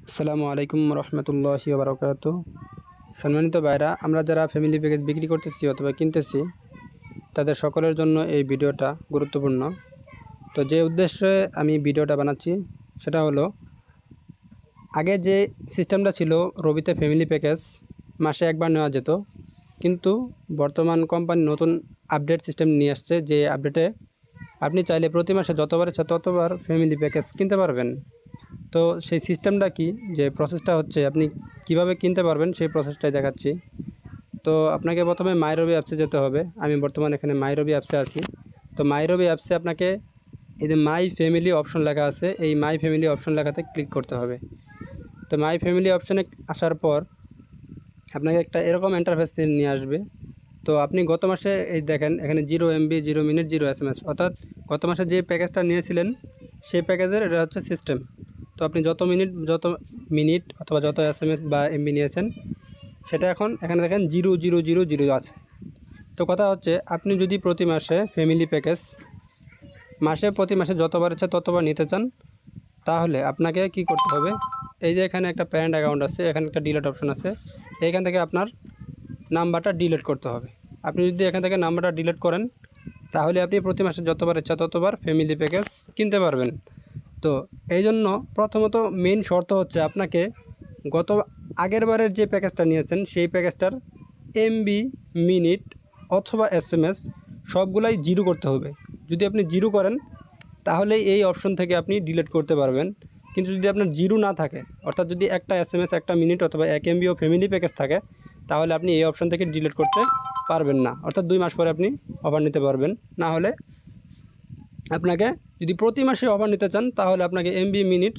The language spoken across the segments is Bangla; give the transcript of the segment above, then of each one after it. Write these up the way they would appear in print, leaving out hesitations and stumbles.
আসসালামু আলাইকুম রহমতুল্লাহি ওয়া বারাকাতুহু। সম্মানিত ভাইরা, আমরা যারা ফ্যামিলি প্যাকেজ বিক্রি করতেছি অথবা কিনতেছি তাদের সকলের জন্য এই ভিডিওটা গুরুত্বপূর্ণ। তো যে উদ্দেশ্যে আমি ভিডিওটা বানাচ্ছি সেটা হলো, আগে যে সিস্টেমটা ছিল রবিতে ফ্যামিলি প্যাকেজ মাসে একবার নেওয়া যেত, কিন্তু বর্তমান কোম্পানি নতুন আপডেট সিস্টেম নিয়ে আসছে, যে আপডেটে আপনি চাইলে প্রতি মাসে যতবার ইচ্ছা ততবার ফ্যামিলি প্যাকেজ কিনতে পারবেন। তো সেই সিস্টেমটা কি, যে প্রসেসটা হচ্ছে আপনি কিভাবে কিনতে পারবেন সেই প্রসেসটাই দেখাচ্ছি। তো আপনাকে প্রথমে মাইরবি অ্যাপসে যেতে হবে। আমি বর্তমানে এখানে মাইরবি অ্যাপসে আছি। তো মাইরবি অ্যাপসে আপনাকে এই যে মাই ফ্যামিলি অপশন লেখা আছে, এই মাই ফ্যামিলি অপশন লেখাতে ক্লিক করতে হবে। তো মাই ফ্যামিলি অপশনে আসার পর আপনাকে একটা এরকম ইন্টারফেস নিয়ে আসবে। তো আপনি গত মাসে এই দেখেন এখানে 0 MB 0 মিনিট 0 SMS, অর্থাৎ গত মাসে যে প্যাকেজটা নিয়েছিলেন সেই প্যাকেজের এটা হচ্ছে সিস্টেম। তো আপনি যত মিনিট অথবা যত SMS বা MB নিয়েছেন সেটা এখন এখানে দেখেন 0000 আছে। তো কথা হচ্ছে, আপনি যদি প্রতি মাসে ফ্যামিলি প্যাকেজ প্রতি মাসে যতবার ইচ্ছা ততবার নিতে চান, তাহলে আপনাকে কি করতে হবে, এই যে এখানে একটা প্যারেন্ট অ্যাকাউন্ট আছে, এখানে একটা ডিলিট অপশন আছে, এইখান থেকে আপনার নাম্বারটা ডিলিট করতে হবে। আপনি যদি এখান থেকে নাম্বারটা ডিলিট করেন তাহলে আপনি প্রতি মাসে যতবার ইচ্ছা ততবার ফ্যামিলি প্যাকেজ কিনতে পারবেন। তো এই জন্য প্রথমত মেইন শর্ত হচ্ছে, আপনাকে গত আগের বারের যে প্যাকেজটা নিয়েছেন সেই প্যাকেজটার MB, মিনিট অথবা SMS সবগুলাই 0 করতে হবে। যদি আপনি 0 করেন তাহলে এই অপশন থেকে আপনি ডিলিট করতে পারবেন। কিন্তু যদি আপনার 0 না থাকে, অর্থাৎ যদি একটা SMS, একটা মিনিট অথবা 1 MB ও ফ্যামিলি প্যাকেজ থাকে, তাহলে আপনি এই অপশন থেকে ডিলিট করতে পারবেন না। অর্থাৎ 2 মাস পরে আপনি অফার নিতে পারবেন। না হলে আপনাকে, যদি প্রতি মাসে অফার নিতে চান, তাহলে আপনাকে MB, মিনিট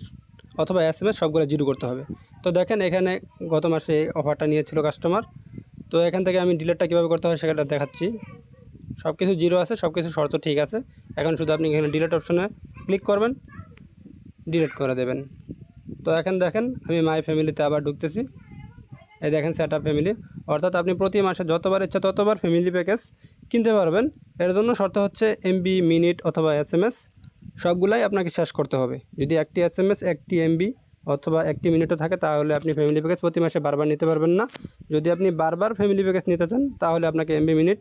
অথবা SMS সবগুলো 0 করতে হবে। তো দেখেন এখানে গত মাসে অফারটা নিয়েছিল কাস্টমার। তো এখান থেকে আমি ডিলিটটা কীভাবে করতে হয় সেটা দেখাচ্ছি। সব কিছু 0 আছে, সব কিছু শর্ত ঠিক আছে। এখন শুধু আপনি এখানে ডিলিট অপশনে ক্লিক করবেন, ডিলিট করে দেবেন। তো এখন দেখেন আমি মাই ফ্যামিলিতে আবার ঢুকতেছি। এই দেখেন সেট আপ ফ্যামিলি, অর্থাৎ আপনি প্রতি মাসে যতবার ইচ্ছা ততবার ফ্যামিলি প্যাকেজ কিনতে পারবেন। এর জন্য শর্ত হচ্ছে MB, মিনিট অথবা SMS সবগুলাই আপনাকে শেষ করতে হবে। যদি একটি SMS, একটি MB অথবা একটি মিনিটও থাকে, তাহলে আপনি ফ্যামিলি প্যাকেজ প্রতি মাসে বারবার নিতে পারবেন না। যদি আপনি বারবার ফ্যামিলি প্যাকেজ নিতে চান, তাহলে আপনাকে MB, মিনিট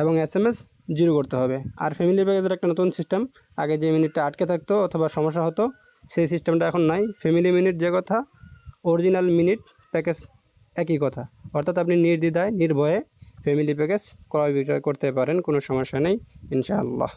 এবং SMS 0 করতে হবে। আর ফ্যামিলি প্যাকেজের একটা নতুন সিস্টেম, আগে যে মিনিটটা আটকে থাকতো অথবা সমস্যা হতো, সেই সিস্টেমটা এখন নাই। ফ্যামিলি মিনিট যে কথা, অরিজিনাল মিনিট প্যাকেজ একই কথা। অর্থাৎ আপনি নির্দ্বিধায় নির্ভয়ে ফ্যামিলি প্যাকেজ ক্রয় বিক্রয় করতে পারেন, কোনো সমস্যা নেই ইনশাআল্লাহ।